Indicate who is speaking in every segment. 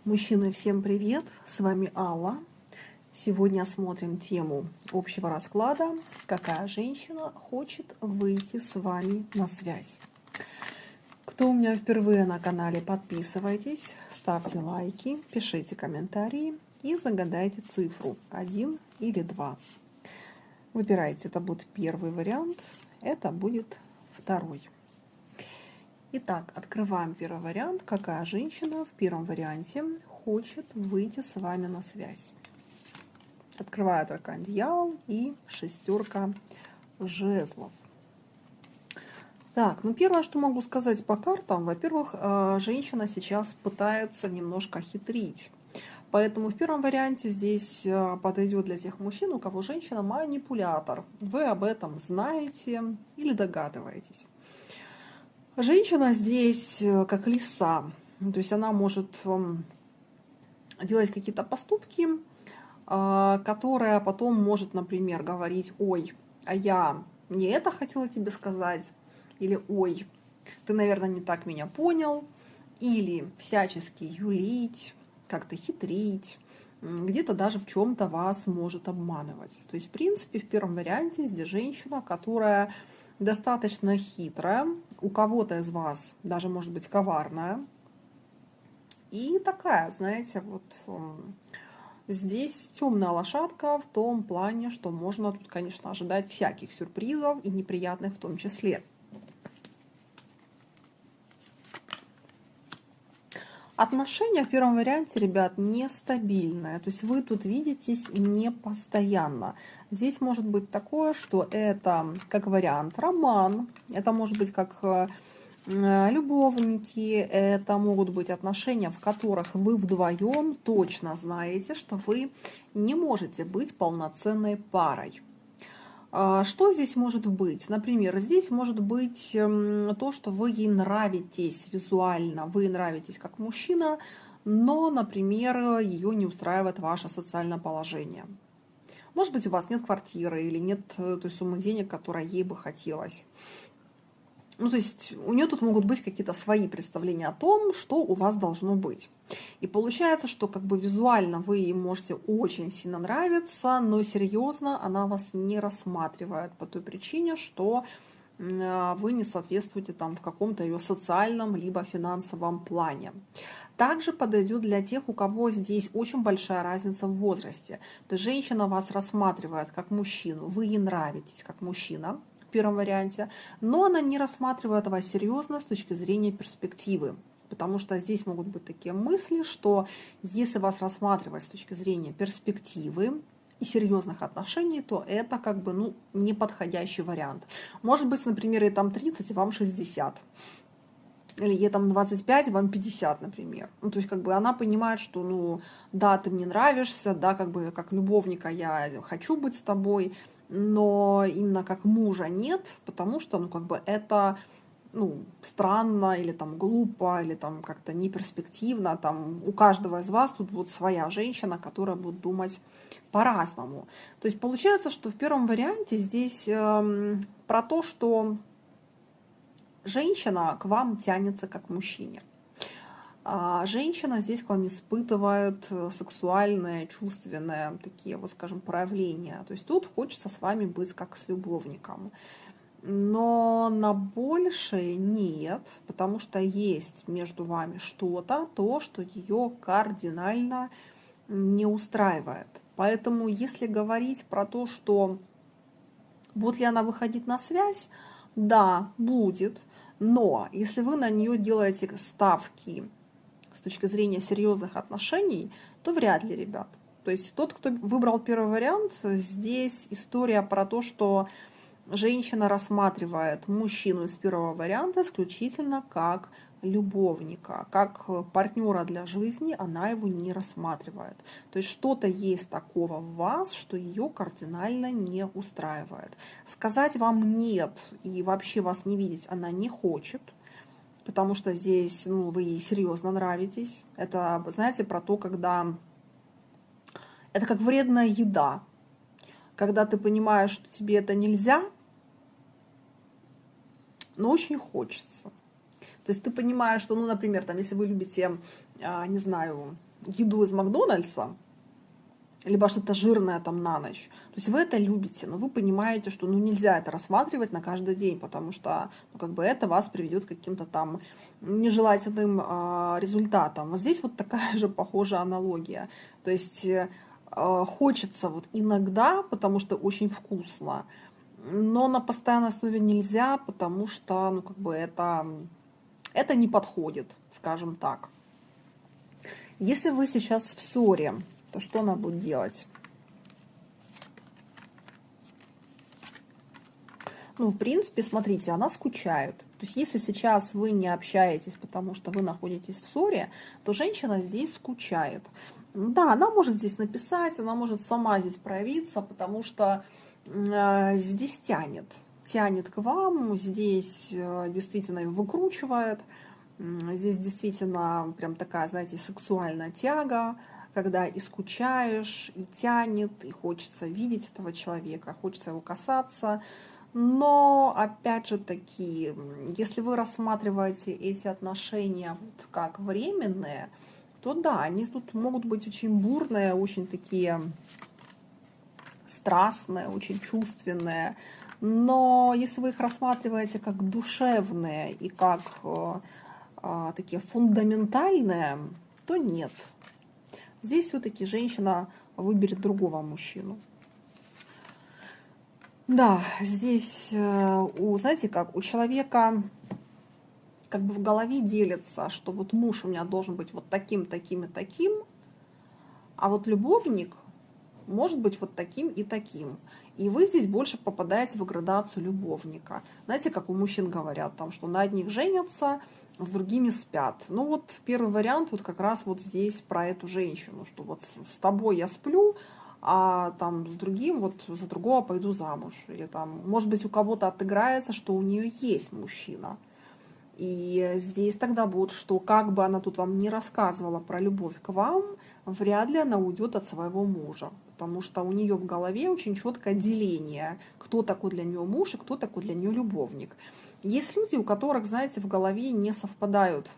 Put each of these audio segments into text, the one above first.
Speaker 1: Мужчины, всем привет! С вами Алла. Сегодня осмотрим тему общего расклада. Какая женщина хочет выйти с вами на связь? Кто у меня впервые на канале, подписывайтесь, ставьте лайки, пишите комментарии и загадайте цифру 1 или 2. Выбирайте, это будет первый вариант, это будет второй. Итак, открываем первый вариант. Какая женщина в первом варианте хочет выйти с вами на связь? Открываю аркан Дьявол и шестерка жезлов. Так, первое, что могу сказать по картам, во-первых, женщина сейчас пытается немножко хитрить. Поэтому в первом варианте здесь подойдет для тех мужчин, у кого женщина манипулятор. Вы об этом знаете или догадываетесь. Женщина здесь как лиса, то есть она может делать какие-то поступки, которые потом может, например, говорить: ой, а я не это хотела тебе сказать, или ой, ты, наверное, не так меня понял, или всячески юлить, как-то хитрить, где-то даже в чем-то вас может обманывать. То есть, в принципе, в первом варианте здесь женщина, которая достаточно хитрая, у кого-то из вас даже может быть коварная. И такая, знаете, вот здесь темная лошадка в том плане, что можно тут, конечно, ожидать всяких сюрпризов и неприятных в том числе. Отношения в первом варианте, ребят, нестабильные. То есть вы тут видитесь не постоянно. Здесь может быть такое, что это как вариант роман, это может быть как любовники, это могут быть отношения, в которых вы вдвоем точно знаете, что вы не можете быть полноценной парой. Что здесь может быть? Например, здесь может быть то, что вы ей нравитесь визуально, вы нравитесь как мужчина, но, например, ее не устраивает ваше социальное положение. Может быть, у вас нет квартиры или нет той суммы денег, которая ей бы хотелось. То есть у нее тут могут быть какие-то свои представления о том, что у вас должно быть. И получается, что как бы визуально вы ей можете очень сильно нравиться, но серьезно она вас не рассматривает по той причине, что вы не соответствуете там в каком-то ее социальном либо финансовом плане. Также подойдет для тех, у кого здесь очень большая разница в возрасте. То есть женщина вас рассматривает как мужчину, вы ей нравитесь как мужчина в первом варианте, но она не рассматривает вас серьезно с точки зрения перспективы. Потому что здесь могут быть такие мысли, что если вас рассматривать с точки зрения перспективы и серьезных отношений, то это как бы неподходящий вариант. Может быть, например, ей там 30, и вам 60. Или ей там 25, вам 50, например. То есть, как бы она понимает, что, да, ты мне нравишься, да, как бы как любовника я хочу быть с тобой, но именно как мужа нет, потому что, как бы это, странно, или там глупо, или там как-то неперспективно. Там у каждого из вас тут будет своя женщина, которая будет думать по-разному. То есть, получается, что в первом варианте здесь про то, что женщина к вам тянется как к мужчине. Женщина здесь к вам испытывает сексуальные, чувственные такие, вот скажем, проявления. То есть тут хочется с вами быть как с любовником. Но на большее нет, потому что есть между вами что-то, то, что ее кардинально не устраивает. Поэтому если говорить про то, что будет ли она выходить на связь, да, будет. Но если вы на нее делаете ставки с точки зрения серьезных отношений, то вряд ли, ребят. То есть тот, кто выбрал первый вариант, здесь история про то, что женщина рассматривает мужчину из первого варианта исключительно как любовника, как партнера для жизни, она его не рассматривает. То есть что-то есть такого в вас, что ее кардинально не устраивает. Сказать вам нет и вообще вас не видеть она не хочет, потому что здесь вы ей серьезно нравитесь. Это, знаете, про то, когда это как вредная еда. Когда ты понимаешь, что тебе это нельзя, но очень хочется. То есть ты понимаешь, что, например, если вы любите не знаю, еду из Макдональдса, либо что-то жирное там на ночь. То есть вы это любите, но вы понимаете, что ну, нельзя это рассматривать на каждый день, потому что ну, как бы это вас приведет к каким-то там нежелательным результатам. Вот здесь вот такая же похожая аналогия. То есть хочется вот иногда, потому что очень вкусно, но на постоянной основе нельзя, потому что ну, как бы это не подходит, скажем так. Если вы сейчас в ссоре, то что она будет делать? Ну, в принципе, смотрите, она скучает. То есть, если сейчас вы не общаетесь, потому что вы находитесь в ссоре, то женщина здесь скучает. Да, она может здесь написать, она может сама здесь проявиться, потому что здесь тянет к вам, здесь действительно ее выкручивает, здесь действительно прям такая, знаете, сексуальная тяга, когда и скучаешь, и тянет, и хочется видеть этого человека, хочется его касаться. Но, опять же таки, если вы рассматриваете эти отношения вот как временные, то да, они тут могут быть очень бурные, очень такие страстные, очень чувственные. Но если вы их рассматриваете как душевные и как такие фундаментальные, то нет. Здесь все-таки женщина выберет другого мужчину. Да, здесь, знаете как, у человека как бы в голове делится, что вот муж у меня должен быть вот таким, таким и таким, а вот любовник может быть вот таким и таким. И вы здесь больше попадаете в градацию любовника. Знаете, как у мужчин говорят, там, что на одних женятся, с другими спят. Ну вот первый вариант вот как раз вот здесь про эту женщину, что вот с тобой я сплю, а там с другим, вот за другого пойду замуж. Или там, может быть, у кого-то отыграется, что у нее есть мужчина. И здесь тогда будет, что как бы она тут вам не рассказывала про любовь к вам, вряд ли она уйдет от своего мужа. Потому что у нее в голове очень четкое деление, кто такой для нее муж и кто такой для нее любовник. Есть люди, у которых, знаете, в голове не совпадают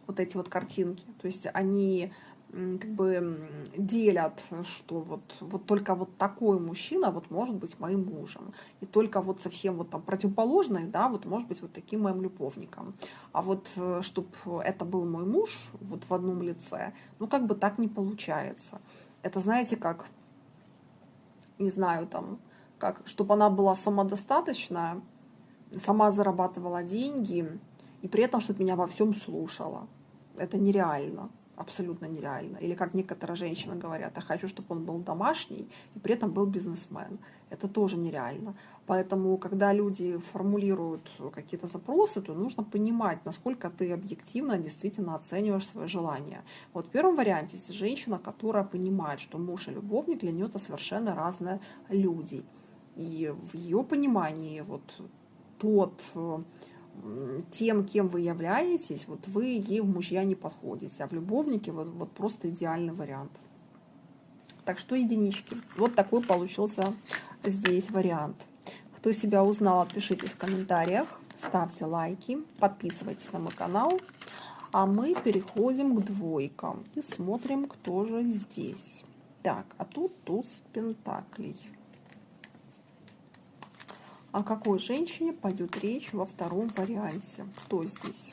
Speaker 1: вот эти вот картинки. То есть они как бы делят, что вот только вот такой мужчина вот может быть моим мужем. И только вот совсем вот там противоположный, да, вот может быть вот таким моим любовником. А вот чтобы это был мой муж вот в одном лице, ну как бы так не получается. Это знаете как, не знаю там, как, чтобы она была самодостаточная, сама зарабатывала деньги и при этом, чтобы меня во всем слушала. Это нереально. Абсолютно нереально. Или как некоторые женщины говорят, я хочу, чтобы он был домашний и при этом был бизнесмен. Это тоже нереально. Поэтому, когда люди формулируют какие-то запросы, то нужно понимать, насколько ты объективно действительно оцениваешь свои желания. Вот в первом варианте есть женщина, которая понимает, что муж и любовник для нее это совершенно разные люди. И в ее понимании вот тем, кем вы являетесь, вот вы ей в мужья не подходите, а в любовнике вот просто идеальный вариант. Так что единички. Вот такой получился здесь вариант. Кто себя узнал, пишите в комментариях, ставьте лайки, подписывайтесь на мой канал. А мы переходим к двойкам и смотрим, кто же здесь. Так, а тут туз пентаклей. О какой женщине пойдет речь во втором варианте? Кто здесь?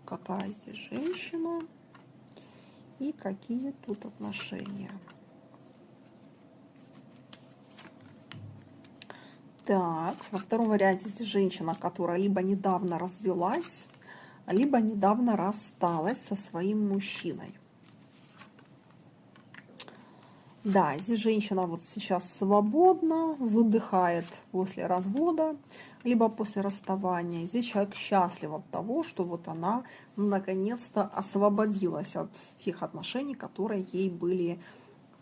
Speaker 1: Какая здесь женщина? И какие тут отношения? Так, во втором варианте здесь женщина, которая либо недавно развелась, либо недавно рассталась со своим мужчиной. Да, здесь женщина вот сейчас свободна, выдыхает после развода, либо после расставания. Здесь человек счастлив от того, что вот она наконец-то освободилась от тех отношений, которые ей были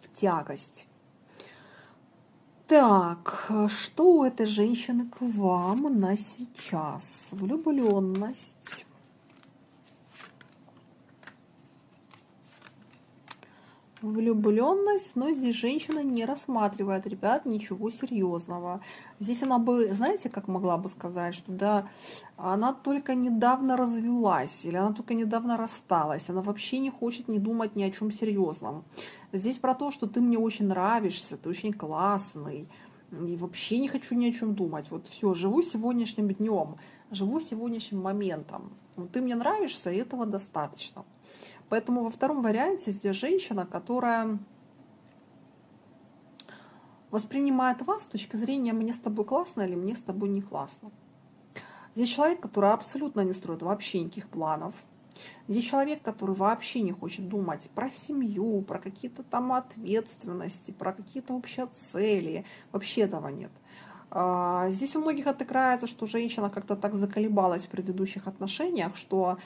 Speaker 1: в тягость. Так, что у этой женщины к вам на сейчас? Влюбленность. Влюбленность, но здесь женщина не рассматривает, ребят, ничего серьезного. Здесь она бы, знаете, как могла бы сказать, что да, она только недавно развелась, или она только недавно рассталась, она вообще не хочет не думать ни о чем серьезном. Здесь про то, что ты мне очень нравишься, ты очень классный, и вообще не хочу ни о чем думать. Вот все, живу сегодняшним днем, живу сегодняшним моментом. Вот ты мне нравишься, и этого достаточно. Поэтому во втором варианте здесь женщина, которая воспринимает вас с точки зрения «мне с тобой классно» или «мне с тобой не классно». Здесь человек, который абсолютно не строит вообще никаких планов. Здесь человек, который вообще не хочет думать про семью, про какие-то там ответственности, про какие-то вообще цели. Вообще этого нет. Здесь у многих отыграется, что женщина как-то так заколебалась в предыдущих отношениях, что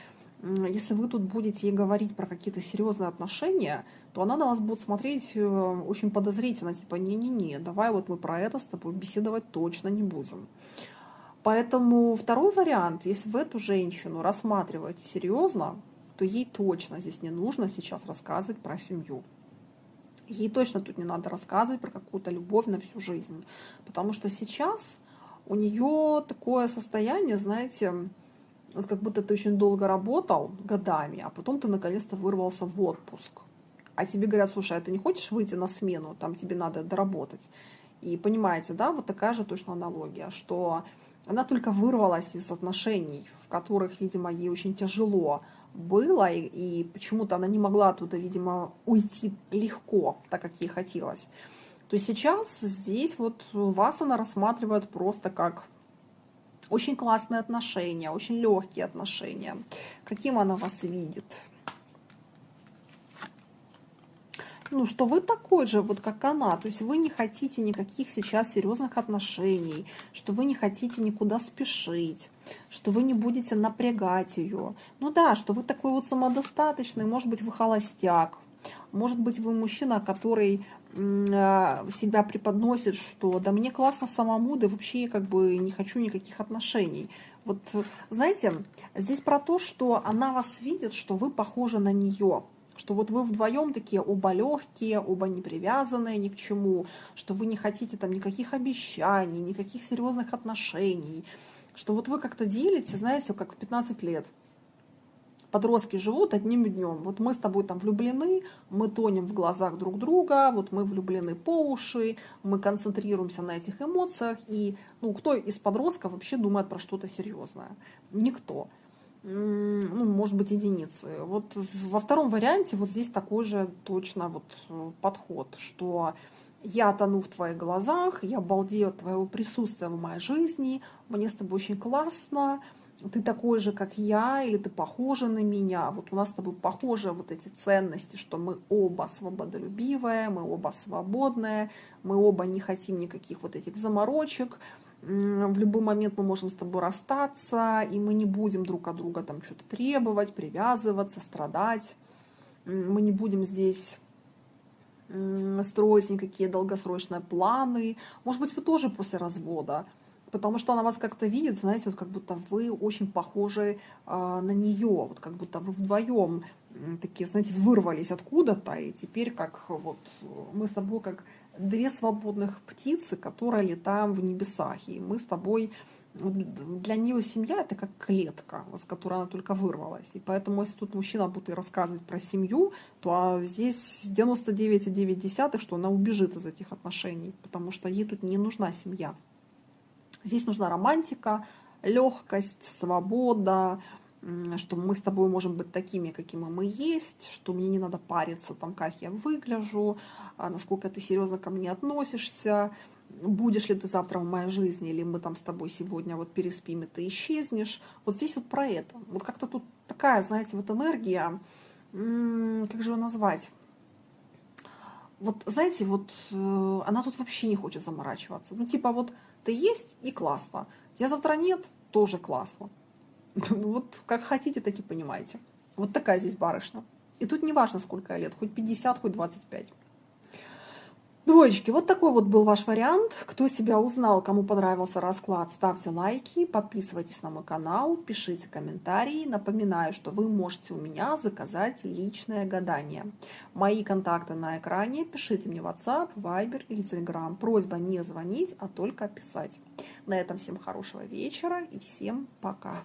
Speaker 1: если вы тут будете ей говорить про какие-то серьезные отношения, то она на вас будет смотреть очень подозрительно, типа, не-не-не, давай вот мы про это с тобой беседовать точно не будем. Поэтому второй вариант, если вы эту женщину рассматриваете серьезно, то ей точно здесь не нужно сейчас рассказывать про семью. Ей точно тут не надо рассказывать про какую-то любовь на всю жизнь, потому что сейчас у нее такое состояние, знаете, вот как будто ты очень долго работал годами, а потом ты наконец-то вырвался в отпуск. А тебе говорят, слушай, а ты не хочешь выйти на смену, там тебе надо доработать. И понимаете, да, вот такая же точно аналогия, что она только вырвалась из отношений, в которых, видимо, ей очень тяжело было, и почему-то она не могла оттуда, видимо, уйти легко, так как ей хотелось. То есть сейчас здесь вот вас она рассматривает просто как очень классные отношения, очень легкие отношения. Каким она вас видит? Ну, что вы такой же, вот как она. То есть вы не хотите никаких сейчас серьезных отношений, что вы не хотите никуда спешить, что вы не будете напрягать ее. Ну да, что вы такой вот самодостаточный, может быть, вы холостяк, может быть, вы мужчина, который себя преподносит, что да мне классно самому, да вообще как бы не хочу никаких отношений. Вот, знаете, здесь про то, что она вас видит, что вы похожи на нее, что вот вы вдвоем такие оба легкие, оба не привязанные ни к чему, что вы не хотите там никаких обещаний, никаких серьезных отношений, что вот вы как-то делите, знаете, как в 15 лет. Подростки живут одним днем. Вот мы с тобой там влюблены, мы тонем в глазах друг друга, вот мы влюблены по уши, мы концентрируемся на этих эмоциях. И ну, кто из подростков вообще думает про что-то серьезное? Никто. Ну, может быть, единицы. Вот во втором варианте вот здесь такой же точно вот подход, что я тону в твоих глазах, я балдею от твоего присутствия в моей жизни, мне с тобой очень классно, ты такой же, как я, или ты похожа на меня. Вот у нас с тобой похожи вот эти ценности, что мы оба свободолюбивые, мы оба свободные, мы оба не хотим никаких вот этих заморочек. В любой момент мы можем с тобой расстаться, и мы не будем друг от друга там что-то требовать, привязываться, страдать. Мы не будем здесь строить никакие долгосрочные планы. Может быть, вы тоже после развода, потому что она вас как-то видит, знаете, вот как будто вы очень похожи на нее, вот как будто вы вдвоем такие, знаете, вырвались откуда-то, и теперь как вот мы с тобой как две свободных птицы, которые летаем в небесах, и мы с тобой, для нее семья это как клетка, с которой она только вырвалась, и поэтому если тут мужчина будет ей рассказывать про семью, то здесь 99,9, что она убежит из этих отношений, потому что ей тут не нужна семья. Здесь нужна романтика, легкость, свобода, что мы с тобой можем быть такими, какими мы есть, что мне не надо париться, там, как я выгляжу, насколько ты серьезно ко мне относишься, будешь ли ты завтра в моей жизни, или мы там с тобой сегодня вот переспим, и ты исчезнешь. Вот здесь вот про это. Вот как-то тут такая, знаете, вот энергия, как же ее назвать? Вот, знаете, вот она тут вообще не хочет заморачиваться. Ну, типа вот ты есть и классно. Тебя завтра нет, тоже классно. Вот как хотите, так и понимаете. Вот такая здесь барышня. И тут не важно, сколько лет, хоть 50, хоть 25. Двоечки, вот такой вот был ваш вариант. Кто себя узнал, кому понравился расклад, ставьте лайки, подписывайтесь на мой канал, пишите комментарии. Напоминаю, что вы можете у меня заказать личное гадание. Мои контакты на экране. Пишите мне в WhatsApp, Viber или Telegram. Просьба не звонить, а только писать. На этом всем хорошего вечера и всем пока.